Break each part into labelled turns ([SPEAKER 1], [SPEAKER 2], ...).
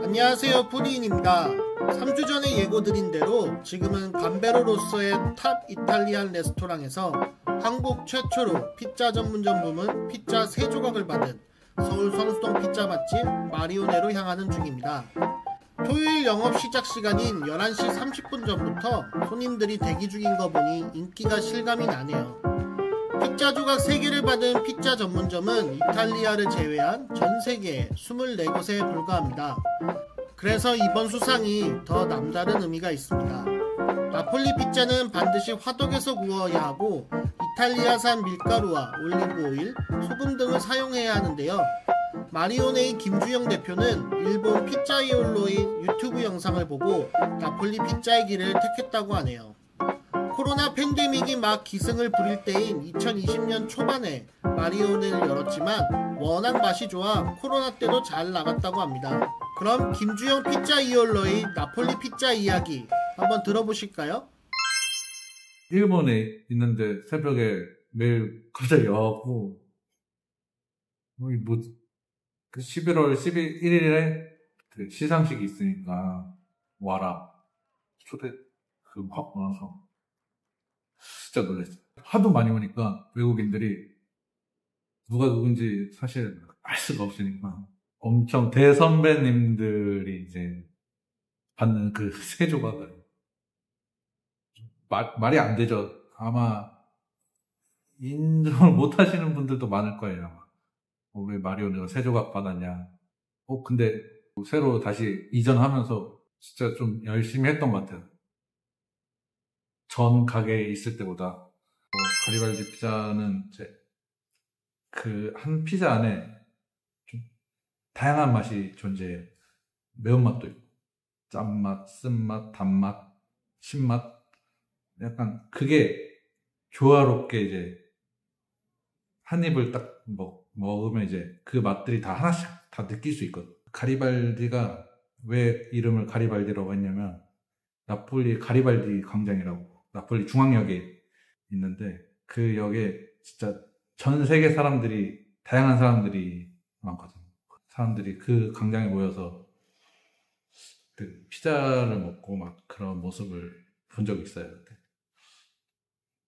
[SPEAKER 1] 안녕하세요, 푸디인입니다. 3주 전에 예고드린 대로 지금은 감베로로서의 탑 이탈리안 레스토랑에서 한국 최초로 피자 전문점 부문 피자 3조각을 받은 서울 성수동 피자 맛집 마리오네로 향하는 중입니다. 토요일 영업 시작 시간인 11시 30분 전부터 손님들이 대기 중인 거 보니 인기가 실감이 나네요. 피자 조각 3개를 받은 피자 전문점은 이탈리아를 제외한 전 세계 24곳에 불과합니다. 그래서 이번 수상이 더 남다른 의미가 있습니다. 나폴리 피자는 반드시 화덕에서 구워야 하고 이탈리아산 밀가루와 올리브오일, 소금 등을 사용해야 하는데요. 마리오네의 김주영 대표는 일본 피자이올로의 유튜브 영상을 보고 나폴리 피자의 길을 택했다고 하네요. 코로나 팬데믹이 막 기승을 부릴 때인 2020년 초반에 마리오네를 열었지만 워낙 맛이 좋아 코로나 때도 잘 나갔다고 합니다. 그럼 김주영 피자이올로의 나폴리 피자 이야기 한번 들어보실까요?
[SPEAKER 2] 일본에 있는데 새벽에 매일 갑자기 와갖고 그 11월 11일에 그 시상식이 있으니까 와라 초대 확 와서 진짜 놀랐어요. 하도 많이 오니까 외국인들이 누가 누군지 사실 알 수가 없으니까 엄청 대선배님들이 이제 받는 그 3조각을 말이 안 되죠. 아마 인정을 못 하시는 분들도 많을 거예요. 왜 마리오네가 3조각 받았냐. 근데 새로 다시 이전하면서 진짜 좀 열심히 했던 것 같아요. 전 가게에 있을 때보다. 가리발디 피자는 이제 그 한 피자 안에 좀 다양한 맛이 존재해요. 매운맛도 있고, 짠맛, 쓴맛, 단맛, 신맛. 약간 그게 조화롭게 이제 한 입을 딱 먹으면 이제 그 맛들이 다 하나씩 다 느낄 수 있거든. 가리발디가 왜 이름을 가리발디라고 했냐면 나폴리 가리발디 광장이라고 나폴리 중앙역에 있는데 그 역에 진짜 전 세계 사람들이 다양한 사람들이 많거든. 사람들이 그 광장에 모여서 그 피자를 먹고 막 그런 모습을 본 적이 있어요.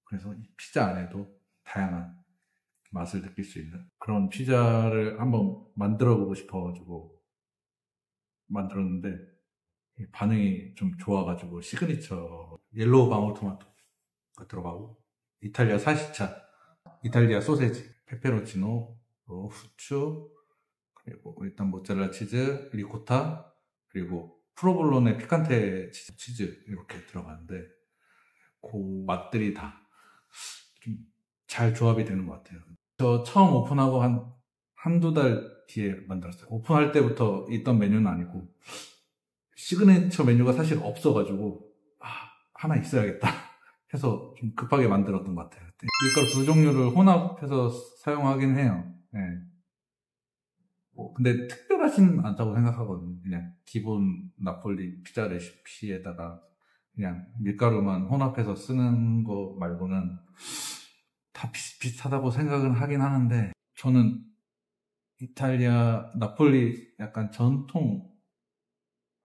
[SPEAKER 2] 그래서 이 피자 안에도 다양한 맛을 느낄 수 있는 그런 피자를 한번 만들어 보고 싶어가지고 만들었는데 반응이 좀 좋아가지고 시그니처 옐로우 방울토마토가 들어가고 이탈리아 사시차, 이탈리아 소세지, 페페로치노, 후추, 그리고 일단 모짜렐라 치즈, 리코타, 그리고 프로볼로네 피칸테 치즈 이렇게 들어가는데 그 맛들이 다 좀 잘 조합이 되는 것 같아요. 저 처음 오픈하고 한두 달 뒤에 만들었어요. 오픈할 때부터 있던 메뉴는 아니고 시그니처 메뉴가 사실 없어가지고 하나 있어야겠다 해서 좀 급하게 만들었던 것 같아요. 밀가루 두 종류를 혼합해서 사용하긴 해요. 네. 근데 특별하진 않다고 생각하거든요. 그냥 기본 나폴리 피자 레시피에다가 그냥 밀가루만 혼합해서 쓰는 거 말고는 다 비슷비슷하다고 생각은 하긴 하는데 저는 이탈리아 나폴리 약간 전통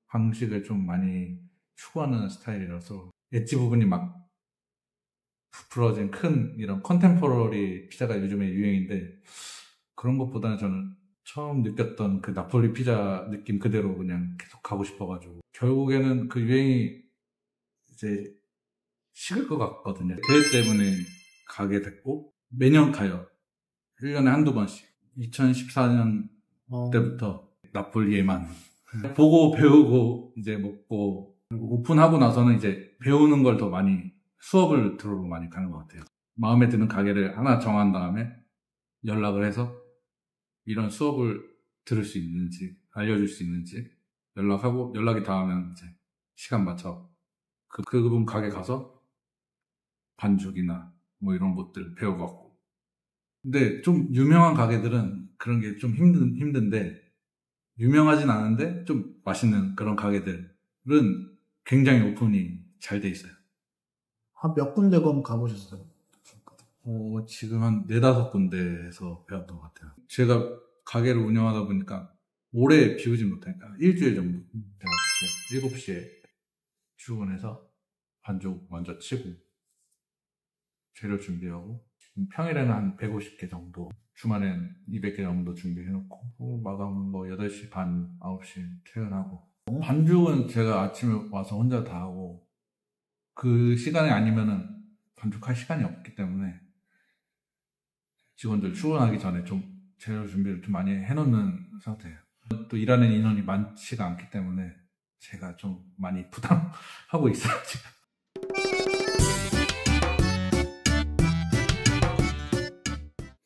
[SPEAKER 2] 방식을 좀 많이 추구하는 스타일이라서 엣지 부분이 막 부풀어진 큰 이런 컨템포러리 피자가 요즘에 유행인데 그런 것보다는 저는 처음 느꼈던 그 나폴리 피자 느낌 그대로 그냥 계속 가고 싶어가지고 결국에는 그 유행이 이제 식을 것 같거든요. 대회 때문에 가게 됐고 매년 가요. 1년에 한두 번씩. 2014년 때부터 나폴리에만 보고 배우고 이제 먹고 오픈하고 나서는 이제 배우는 걸 더 많이 수업을 들으러 많이 가는 것 같아요. 마음에 드는 가게를 하나 정한 다음에 연락을 해서 이런 수업을 들을 수 있는지 알려줄 수 있는지 연락하고 연락이 닿으면 이제 시간 맞춰 그분 가게 가서 반죽이나 뭐 이런 것들 배워갖고. 근데 좀 유명한 가게들은 그런 게 좀 힘든데 유명하진 않은데 좀 맛있는 그런 가게들은 굉장히 오픈이 잘 돼 있어요.
[SPEAKER 1] 한 몇 군데 그럼 가보셨어요?
[SPEAKER 2] 지금 한 4-5 군데에서 배웠던 것 같아요. 제가 가게를 운영하다 보니까 오래 비우지 못하니까 일주일 정도 제가 7시에 출근해서 반죽 먼저 치고 재료 준비하고 평일에는 한 150개 정도, 주말엔 200개 정도 준비해놓고 마감 뭐 8시 반, 9시 퇴근하고. 반죽은 제가 아침에 와서 혼자 다 하고 그 시간이 아니면은 반죽할 시간이 없기 때문에 직원들 출근하기 전에 좀 재료 준비를 좀 많이 해놓는 상태예요. 또 일하는 인원이 많지가 않기 때문에 제가 좀 많이 부담하고 있어요, 지금.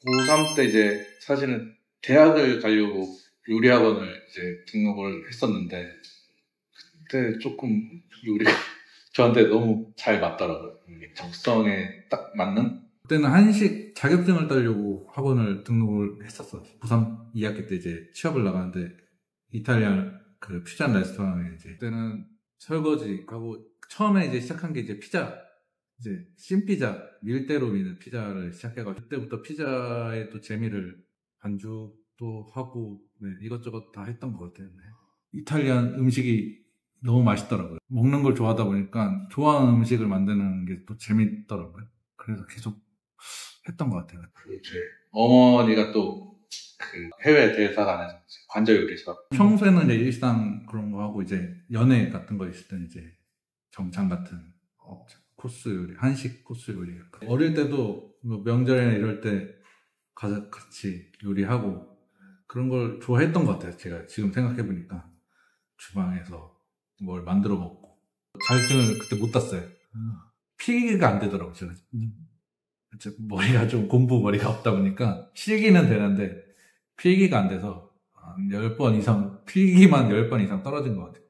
[SPEAKER 2] 고3 때 이제 사실은 대학을 가려고 요리학원을 이제 등록을 했었는데 그때 조금 요리가 저한테 너무 잘 맞더라고요. 적성에 딱 맞는? 그때는 한식 자격증을 따려고 학원을 등록을 했었어요. 고3 2학기 때 이제 취업을 나가는데 이탈리안 그 피자 레스토랑에 이제 그때는 설거지 하고 처음에 이제 시작한 게 이제 피자, 이제 신피자, 밀대로 미는 피자를 시작해가지고 그때부터 피자의 또 재미를 반죽도 하고 네, 이것저것 다 했던 것 같아요. 네. 이탈리안 음식이 너무 맛있더라고요. 먹는 걸 좋아하다 보니까 좋아하는 음식을 만드는 게 또 재밌더라고요. 그래서 계속 했던 것 같아요. 제 어머니가 또 그 해외 대사관에서 관저 요리사. 평소에는 이제 일상 그런 거 하고 이제 연애 같은 거 있을 때는 이제 정장 같은 코스 요리, 한식 코스 요리. 어릴 때도 뭐 명절이나 이럴 때 가서 같이 요리하고 그런 걸 좋아했던 것 같아요. 제가 지금 생각해보니까 주방에서 뭘 만들어 먹고. 자격증을 그때 못 땄어요. 필기가 안 되더라고요. 제가. 머리가 좀 공부 머리가 없다 보니까 필기는 되는데 필기가 안 돼서 한 10번 이상, 필기만 10번 이상 떨어진 것 같아요.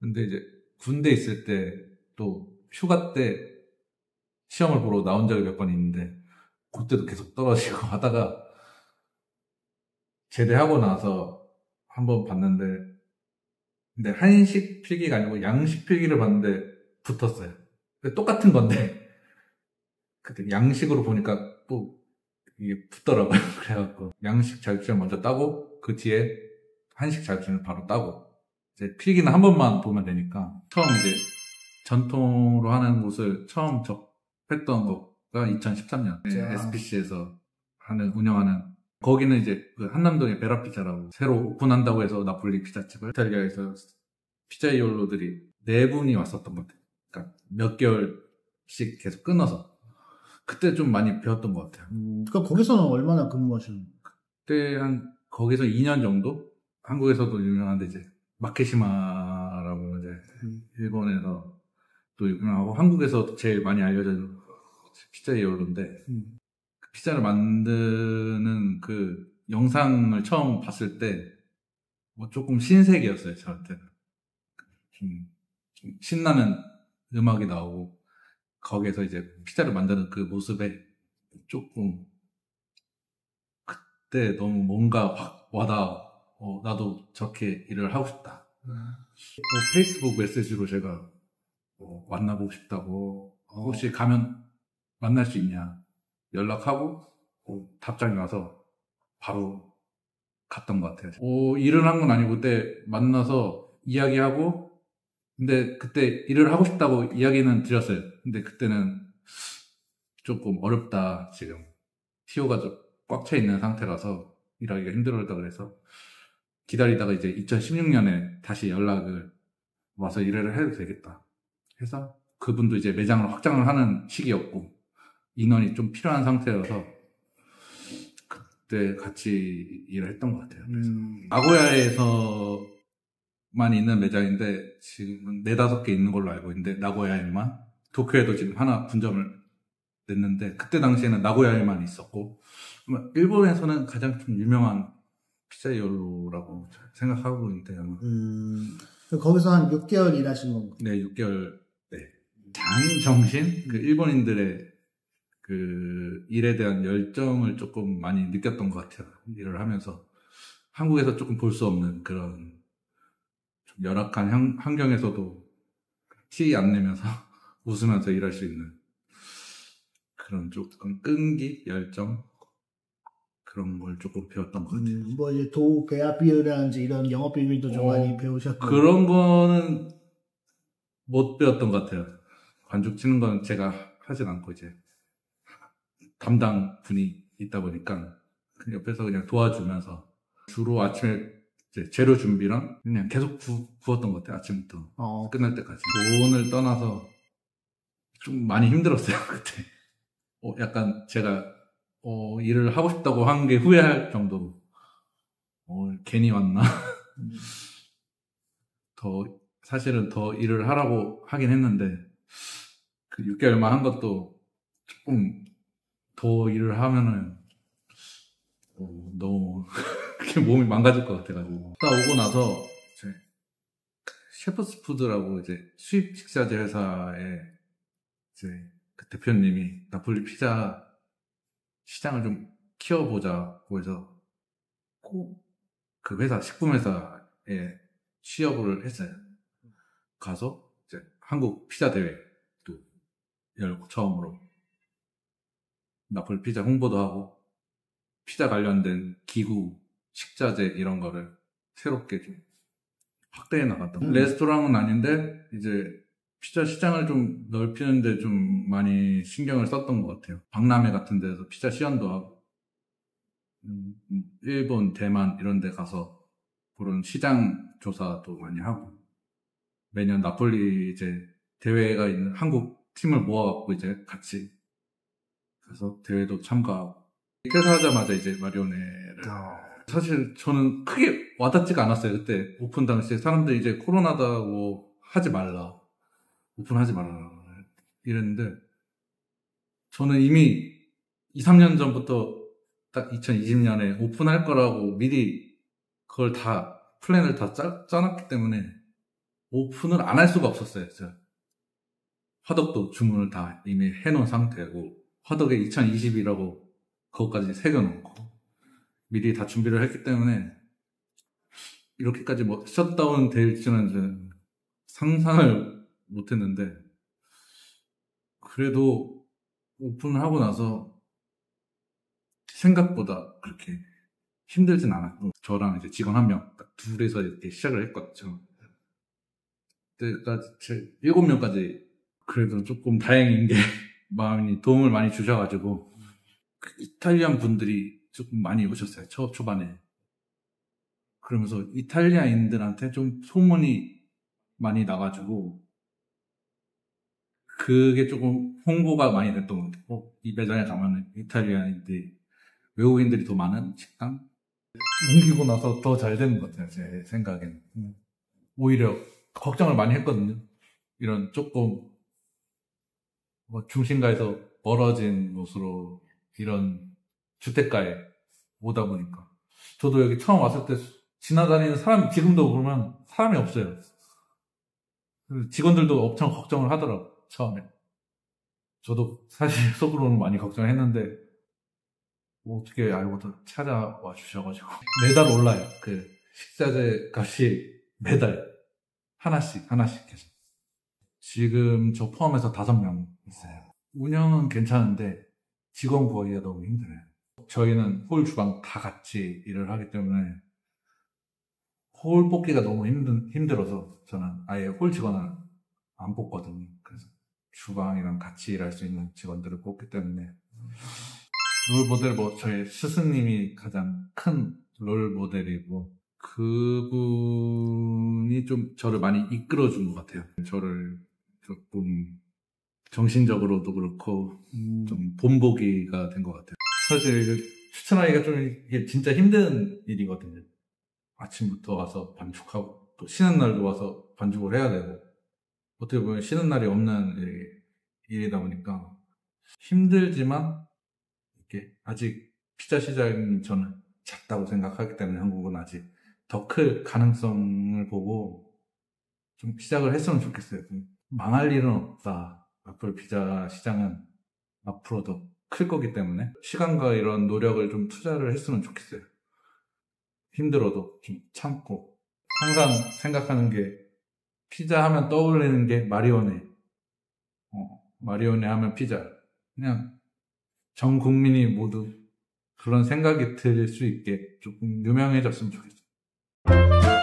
[SPEAKER 2] 근데 이제 군대 있을 때 또 휴가 때 시험을 보러 나온 적이 몇 번 있는데 그때도 계속 떨어지고 하다가 제대하고 나서 한번 봤는데 근데 한식 필기가 아니고 양식 필기를 봤는데 붙었어요. 똑같은 건데 그때 양식으로 보니까 또 이게 붙더라고요. 그래갖고 양식 자격증을 먼저 따고 그 뒤에 한식 자격증을 바로 따고 이제 필기는 한 번만 보면 되니까 처음 이제 전통으로 하는 곳을 처음 접했던 거가 2013년 SPC에서 운영하는 거기는 이제 그 한남동에 베라피자라고 새로 오픈한다고 해서 나폴리 피자집을 이탈리아에서 피자이올로들이 4분이 왔었던 것 같아요. 그러니까 몇 개월씩 계속 끊어서 그때 좀 많이 배웠던 것 같아요.
[SPEAKER 1] 그러니까 거기서는 얼마나 근무하시는 거예요?
[SPEAKER 2] 그때 거기서 2년 정도? 한국에서도 유명한데 이제 마케시마라고 이제 일본에서 또 유명하고 한국에서 제일 많이 알려진 피자이올로인데 그 피자를 만드는 그 영상을 처음 봤을 때 뭐 조금 신세계였어요, 저한테는. 좀 신나는 음악이 나오고 거기에서 이제 피자를 만드는 그 모습에 조금 그때 너무 뭔가 확 와닿아. 나도 저렇게 일을 하고 싶다. 페이스북 메시지로 제가 만나보고 싶다고 혹시 가면 만날 수 있냐 연락하고 답장이 와서 바로 갔던 것 같아요. 일을 한 건 아니고 그때 만나서 이야기하고 근데 그때 일을 하고 싶다고 이야기는 드렸어요. 근데 그때는 조금 어렵다 지금 TO가 좀 꽉 차 있는 상태라서 일하기가 힘들었다 그래서 기다리다가 이제 2016년에 다시 연락을 와서 일을 해도 되겠다 해서 그분도 이제 매장을 확장을 하는 시기였고 인원이 좀 필요한 상태여서 그때 같이 일을 했던 것 같아요. 나고야에서만 있는 매장인데 지금은 4-5개 있는 걸로 알고 있는데 나고야에만 도쿄에도 지금 하나 분점을 냈는데 그때 당시에는 나고야에만 있었고 일본에서는 가장 좀 유명한 피자이올로라고 생각하고 있는데요.
[SPEAKER 1] 거기서 한 6개월 일하신 건가요?
[SPEAKER 2] 네, 6개월. 네. 장정신? 그 일본인들의 그 일에 대한 열정을 조금 많이 느꼈던 것 같아요. 일을 하면서. 한국에서 조금 볼 수 없는 그런 좀 열악한 환경에서도 티 안 내면서 웃으면서 일할 수 있는 그런 조금 끈기, 열정 그런 걸 조금 배웠던 것 같아요.
[SPEAKER 1] 뭐 이제 도 계약비율이라든지 이런 영업 비밀도 좀 많이 배우셨고.
[SPEAKER 2] 그런 거는 못 배웠던 것 같아요. 관중 치는 건 제가 하진 않고 이제 담당 분이 있다 보니까 옆에서 그냥 도와주면서 주로 아침에 이제 재료 준비랑 그냥 계속 구웠던 것 같아요. 아침부터 끝날 때까지. 돈을 떠나서 좀 많이 힘들었어요. 그때. 약간 제가 일을 하고 싶다고 한 게 후회할 정도로 괜히 왔나? 사실은 더 일을 하라고 하긴 했는데 그 6개월만 한 것도 조금 더 일을 하면은 너무 몸이 망가질 것 같아가지고 딱 오고 나서 이제 셰프스 푸드라고 이제 수입 식자재 회사에 이제 그 대표님이 나폴리 피자 시장을 좀 키워보자고 해서 꼭 그 회사 식품 회사에 취업을 했어요. 가서 이제 한국 피자 대회도 열고 처음으로 나폴리 피자 홍보도 하고 피자 관련된 기구, 식자재 이런 거를 새롭게 좀 확대해 나갔던 레스토랑은 아닌데 이제 피자 시장을 좀 넓히는데 좀 많이 신경을 썼던 것 같아요. 박람회 같은 데서 피자 시연도 하고 일본, 대만 이런 데 가서 그런 시장 조사도 많이 하고 매년 나폴리 이제 대회가 있는 한국 팀을 모아갖고 이제 같이 가서 대회도 참가하고 퇴사하자마자 이제 마리오네를 사실 저는 크게 와닿지가 않았어요. 그때 오픈 당시에 사람들이 이제 코로나다고 하지 말라 오픈하지 말라 이랬는데 저는 이미 2, 3년 전부터 딱 2020년에 오픈할 거라고 미리 그걸 다 플랜을 다 짜놨기 때문에 오픈을 안 할 수가 없었어요. 제가. 화덕도 주문을 다 이미 해놓은 상태고 화덕에 2020이라고 그것까지 새겨놓고 미리 다 준비를 했기 때문에 이렇게까지 뭐 셧다운 될지는 이제 상상을 못했는데 그래도 오픈을 하고 나서 생각보다 그렇게 힘들진 않았고 저랑 이제 직원 한 명 딱 둘이서 이렇게 시작을 했거든요. 그때까지 7명까지 그래도 조금 다행인 게 마음이 도움을 많이 주셔가지고 그 이탈리안 분들이 조금 많이 오셨어요. 초반에. 그러면서 이탈리아인들한테 좀 소문이 많이 나가지고 그게 조금 홍보가 많이 됐던 것 같아요. 이 매장에 가면은 이탈리아인들이 외국인들이 더 많은 식당? 옮기고 나서 더 잘 되는 것 같아요. 제 생각에는. 오히려 걱정을 많이 했거든요. 이런 조금 중심가에서 멀어진 곳으로 이런 주택가에 오다 보니까 저도 여기 처음 왔을 때 지나다니는 사람 지금도 보면 사람이 없어요. 직원들도 엄청 걱정을 하더라고요. 처음에. 저도 사실 속으로는 많이 걱정했는데 어떻게 알고도 찾아와 주셔가지고 매달 올라요. 그 식자재 값이 매달 하나씩 계속. 지금 저 포함해서 5명 있어요. 운영은 괜찮은데 직원 구하기가 너무 힘들어요. 저희는 홀 주방 다 같이 일을 하기 때문에 홀 뽑기가 너무 힘들어서 저는 아예 홀 직원을 안 뽑거든요. 그래서 주방이랑 같이 일할 수 있는 직원들을 뽑기 때문에 롤 모델 저희 스승님이 가장 큰 롤 모델이고 그분이 좀 저를 많이 이끌어준 것 같아요. 저를 조금 정신적으로도 그렇고 좀 본보기가 된 것 같아요. 사실 추천하기가 좀 이게 진짜 힘든 일이거든요. 아침부터 와서 반죽하고 또 쉬는 날도 와서 반죽을 해야 되고 어떻게 보면 쉬는 날이 없는 일이다 보니까 힘들지만 이렇게 아직 피자 시장이 저는 작다고 생각하기 때문에 한국은 아직 더 클 가능성을 보고 좀 시작을 했으면 좋겠어요. 망할 일은 없다. 앞으로 피자 시장은 앞으로 더 클 거기 때문에 시간과 이런 노력을 좀 투자를 했으면 좋겠어요. 힘들어도 좀 참고 항상 생각하는 게 피자 하면 떠올리는 게 마리오네. 마리오네 하면 피자. 그냥 전 국민이 모두 그런 생각이 들 수 있게 조금 유명해졌으면 좋겠어요.